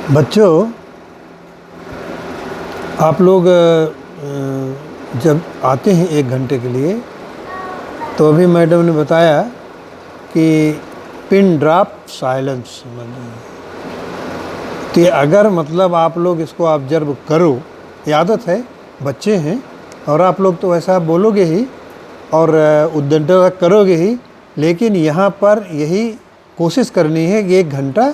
बच्चों, आप लोग जब आते हैं 1 घंटे के लिए तो अभी मैडम ने बताया कि पिन ड्रॉप साइलेंस कि अगर मतलब आप लोग इसको ऑब्जर्व करो, ये आदत है, बच्चे हैं और आप लोग तो ऐसा बोलोगे ही और उद्दंड करोगे ही, लेकिन यहाँ पर यही कोशिश करनी है कि 1 घंटा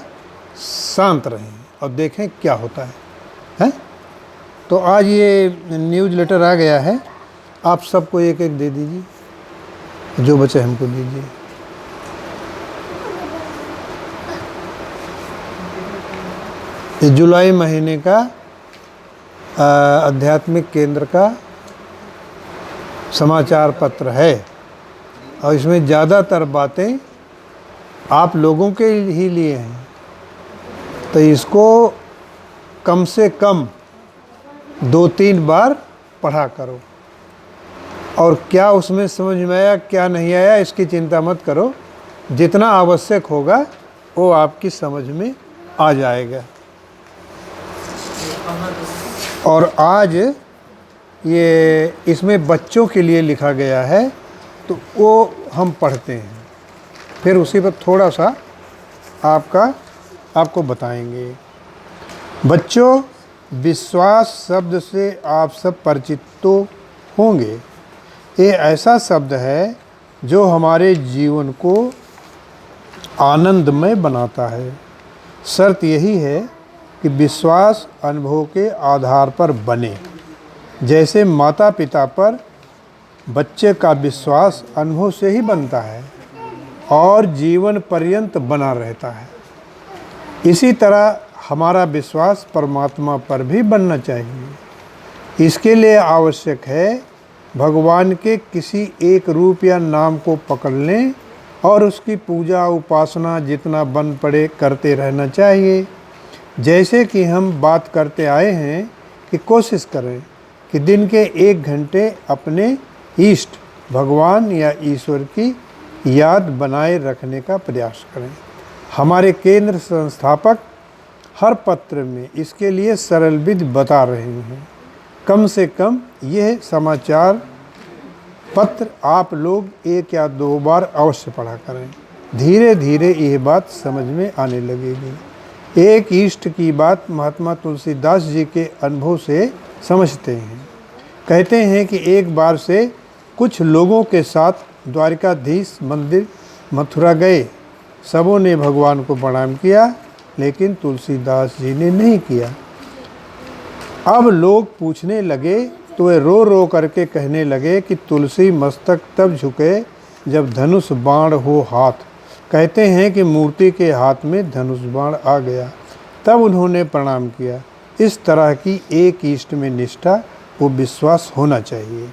शांत रहें और देखें क्या होता है? तो आज ये न्यूज़ लेटर आ गया है, आप सबको एक एक दे दीजिए, जो बचे हमको दीजिए। ये जुलाई महीने का आध्यात्मिक केंद्र का समाचार पत्र है और इसमें ज़्यादातर बातें आप लोगों के ही लिए हैं, तो इसको कम से कम 2-3 बार पढ़ा करो और क्या उसमें समझ में आया क्या नहीं आया इसकी चिंता मत करो, जितना आवश्यक होगा वो आपकी समझ में आ जाएगा। और आज ये इसमें बच्चों के लिए लिखा गया है, तो वो हम पढ़ते हैं, फिर उसी पर थोड़ा सा आपको बताएंगे। बच्चों, विश्वास शब्द से आप सब परिचित तो होंगे। ये ऐसा शब्द है जो हमारे जीवन को आनंदमय बनाता है। शर्त यही है कि विश्वास अनुभव के आधार पर बने। जैसे माता पिता पर बच्चे का विश्वास अनुभव से ही बनता है और जीवन पर्यंत बना रहता है, इसी तरह हमारा विश्वास परमात्मा पर भी बनना चाहिए। इसके लिए आवश्यक है भगवान के किसी एक रूप या नाम को पकड़ लें और उसकी पूजा उपासना जितना बन पड़े करते रहना चाहिए। जैसे कि हम बात करते आए हैं कि कोशिश करें कि दिन के 1 घंटे अपने इष्ट भगवान या ईश्वर की याद बनाए रखने का प्रयास करें। हमारे केंद्र संस्थापक हर पत्र में इसके लिए सरल विधि बता रहे हैं। कम से कम यह समाचार पत्र आप लोग 1 या 2 बार अवश्य पढ़ा करें। धीरे धीरे यह बात समझ में आने लगेगी। एक इष्ट की बात महात्मा तुलसीदास जी के अनुभव से समझते हैं। कहते हैं कि एक बार से कुछ लोगों के साथ द्वारिकाधीश मंदिर मथुरा गए। सबों ने भगवान को प्रणाम किया, लेकिन तुलसीदास जी ने नहीं किया। अब लोग पूछने लगे तो वे रो रो करके कहने लगे कि तुलसी मस्तक तब झुके जब धनुष बाण हो हाथ। कहते हैं कि मूर्ति के हाथ में धनुष बाण आ गया, तब उन्होंने प्रणाम किया। इस तरह की एक इष्ट में निष्ठा वो विश्वास होना चाहिए।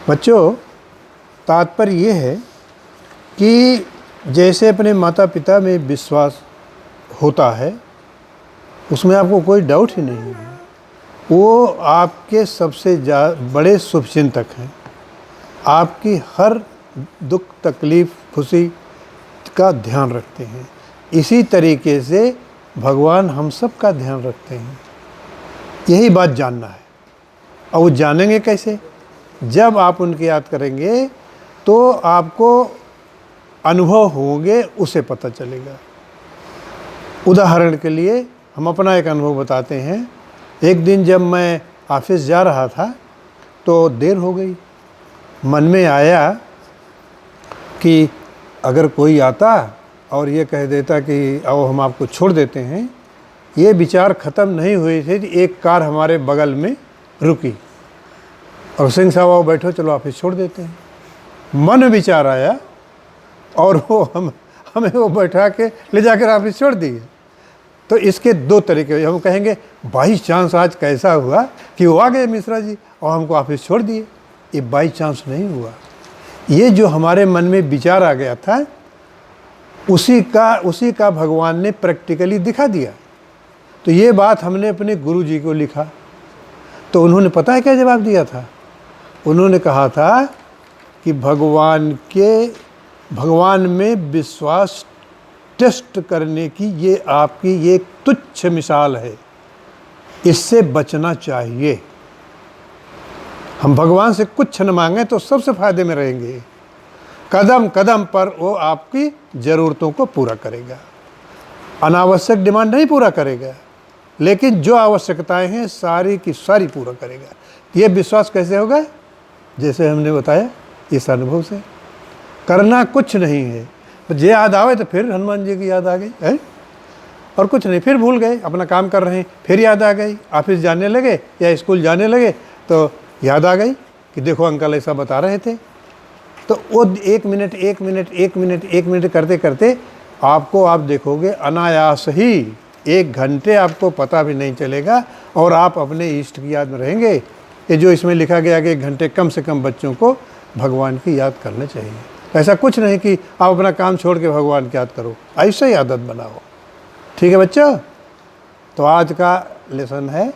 बच्चों, तात्पर्य ये है कि जैसे अपने माता पिता में विश्वास होता है, उसमें आपको कोई डाउट ही नहीं है, वो आपके सबसे बड़े शुभचिंतक हैं। आपकी हर दुख तकलीफ़ खुशी का ध्यान रखते हैं। इसी तरीके से भगवान हम सब का ध्यान रखते हैं। यही बात जानना है। और वो जानेंगे कैसे? जब आप उनकी याद करेंगे तो आपको अनुभव होंगे, उसे पता चलेगा। उदाहरण के लिए हम अपना एक अनुभव बताते हैं। एक दिन जब मैं ऑफिस जा रहा था तो देर हो गई। मन में आया कि अगर कोई आता और ये कह देता कि आओ हम आपको छोड़ देते हैं। ये विचार ख़त्म नहीं हुए थे कि एक कार हमारे बगल में रुकी और सिंह साहब आओ बैठो, चलो ऑफिस छोड़ देते हैं। मन में विचार आया और वो हमें वो बैठा के ले जाकर ऑफिस छोड़ दिए। तो इसके 2 तरीके, हम कहेंगे बाई चांस आज कैसा हुआ कि वो आ गए मिश्रा जी और हमको ऑफिस छोड़ दिए। ये बाई चांस नहीं हुआ, ये जो हमारे मन में विचार आ गया था उसी का भगवान ने प्रैक्टिकली दिखा दिया। तो ये बात हमने अपने गुरु जी को लिखा, तो उन्होंने पता है क्या जवाब दिया था? उन्होंने कहा था कि भगवान में विश्वास टेस्ट करने की ये आपकी ये तुच्छ मिसाल है। इससे बचना चाहिए। हम भगवान से कुछ न मांगें तो सबसे फायदे में रहेंगे। कदम कदम पर वो आपकी ज़रूरतों को पूरा करेगा। अनावश्यक डिमांड नहीं पूरा करेगा, लेकिन जो आवश्यकताएं हैं सारी की सारी पूरा करेगा। ये विश्वास कैसे होगा? जैसे हमने बताया, इस अनुभव से। करना कुछ नहीं है, जे याद आवे तो फिर हनुमान जी की याद आ गई है, और कुछ नहीं, फिर भूल गए, अपना काम कर रहे हैं, फिर याद आ गई, ऑफिस जाने लगे या स्कूल जाने लगे तो याद आ गई कि देखो अंकल ऐसा बता रहे थे। तो वो 1 मिनट 1 मिनट 1 मिनट 1 मिनट करते करते आपको, आप देखोगे अनायास ही 1 घंटे आपको पता भी नहीं चलेगा, और आप अपने इष्ट की याद में रहेंगे। ये जो इसमें लिखा गया कि 1 घंटे कम से कम बच्चों को भगवान की याद करना चाहिए। ऐसा कुछ नहीं कि आप अपना काम छोड़ के भगवान की याद करो, ऐसे ही आदत बनाओ। ठीक है बच्चों? तो आज का लेसन है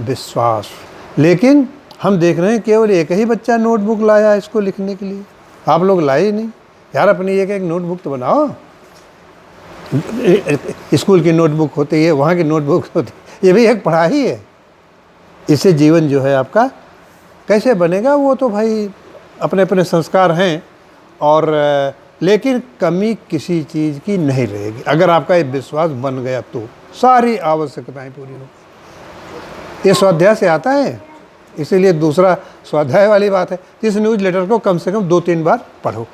विश्वास। लेकिन हम देख रहे हैं केवल एक ही बच्चा नोटबुक लाया इसको लिखने के लिए, आप लोग लाए ही नहीं। यार अपनी एक एक नोटबुक तो बनाओ। स्कूल की नोटबुक होती है, वहाँ की नोटबुक होती है, ये भी एक पढ़ाई है। इससे जीवन जो है आपका कैसे बनेगा, वो तो भाई अपने अपने संस्कार हैं, और लेकिन कमी किसी चीज़ की नहीं रहेगी। अगर आपका ये विश्वास बन गया तो सारी आवश्यकताएं पूरी होगी। ये स्वाध्याय से आता है, इसीलिए दूसरा स्वाध्याय वाली बात है। इस न्यूज़ लेटर को कम से कम 2-3 बार पढ़ो,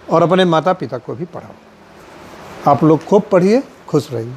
और अपने माता पिता को भी पढ़ाओ। आप लोग खूब पढ़िए, खुश रहिए।